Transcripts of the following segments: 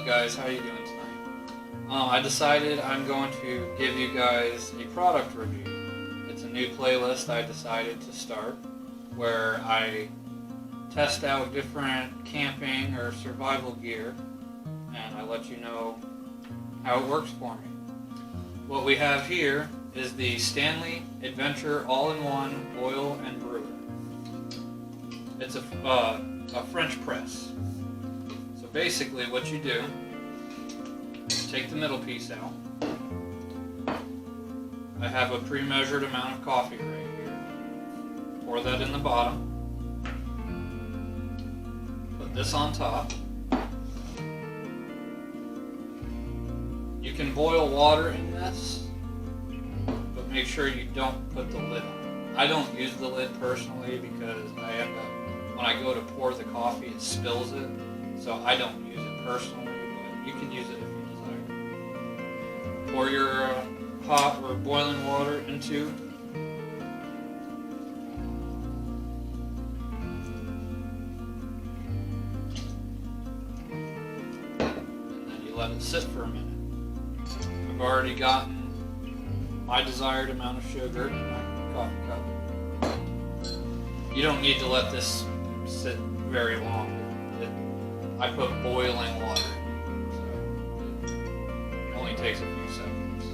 guys? How you doing tonight? I decided I'm going to give you guys a product review. It's a new playlist I decided to start where I test out different camping or survival gear and I let you know how it works for me. What we have here is the Stanley Adventure All-in-One Boil and Brewer. It's a French press. So basically what you do, take the middle piece out. I have a pre-measured amount of coffee right here. Pour that in the bottom. Put this on top. You can boil water in this, but make sure you don't put the lid on. I don't use the lid personally because I end up, when I go to pour the coffee, it spills it. So I don't use it personally, but you can use it if you desire. Pour your hot or boiling water into. And then you let it sit for a minute. I've already gotten my desired amount of sugar in my coffee cup. You don't need to let this sit very long. I put boiling water in, so it only takes a few seconds.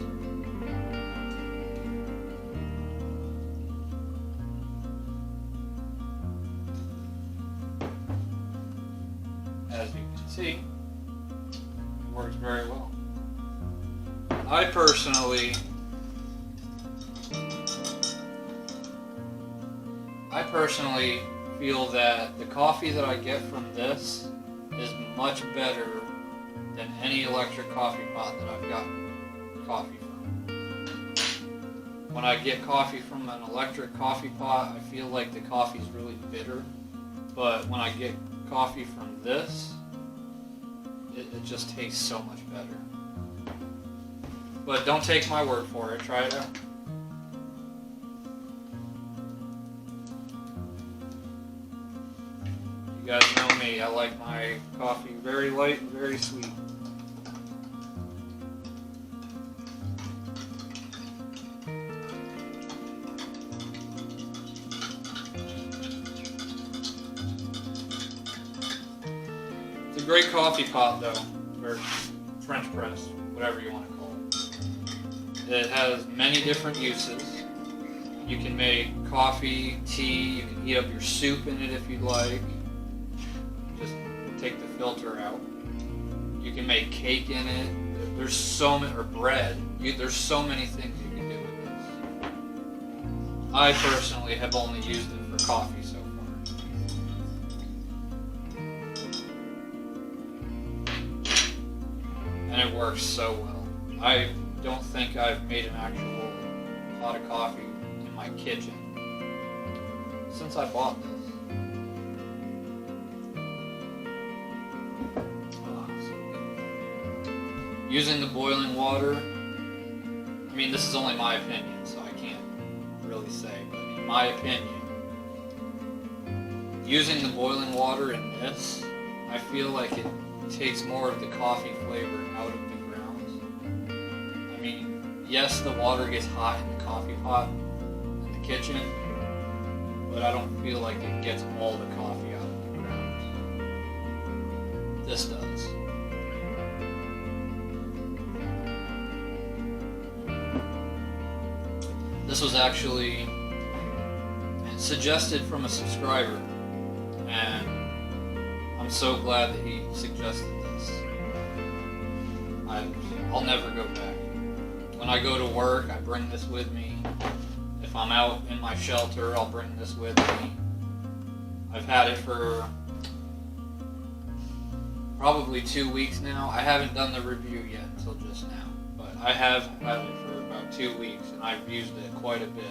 As you can see, it works very well. I personally feel that the coffee that I get from this is much better than any electric coffee pot that I've gotten coffee from. When I get coffee from an electric coffee pot, I feel like the coffee is really bitter. But when I get coffee from this, it just tastes so much better. But don't take my word for it, try it out. You guys know me, I like my coffee very light and very sweet. It's a great coffee pot though, or French press, whatever you want to call it. It has many different uses. You can make coffee, tea, you can heat up your soup in it if you'd like. Just take the filter out. You can make cake in it. There's so many, or bread. There's so many things you can do with this. I personally have only used it for coffee so far. And it works so well. I don't think I've made an actual pot of coffee in my kitchen since I bought this. Using the boiling water, I mean, this is only my opinion, so I can't really say, but in my opinion, using the boiling water in this, I feel like it takes more of the coffee flavor out of the grounds. I mean, yes, the water gets hot in the coffee pot in the kitchen, but I don't feel like it gets all the coffee out of the grounds. This does. This was actually suggested from a subscriber, and I'm so glad that he suggested this. I'll never go back. When I go to work, I bring this with me. If I'm out in my shelter, I'll bring this with me. I've had it for probably 2 weeks now. I haven't done the review yet until just now, but I have had it for about 2 weeks, and I've used it quite a bit.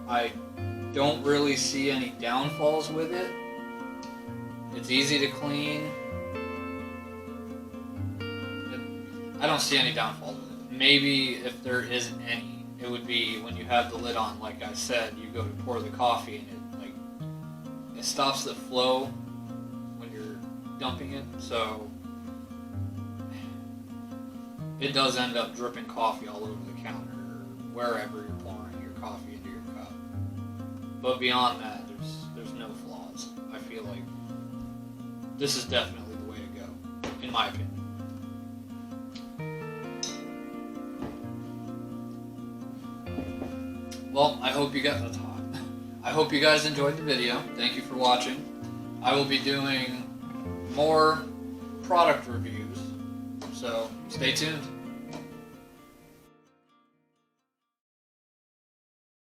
I don't really see any downfalls with it. It's easy to clean. I don't see any downfalls with it. Maybe if there isn't any, it would be when you have the lid on, like I said, you go to pour the coffee and it stops the flow when you're dumping it, so it does end up dripping coffee all over the counter or wherever you're pouring your coffee into your cup. But beyond that, there's no flaws. I feel like this is definitely the way to go, in my opinion. Well, I hope you guys enjoyed the video. Thank you for watching. I will be doing more product reviews, so stay tuned.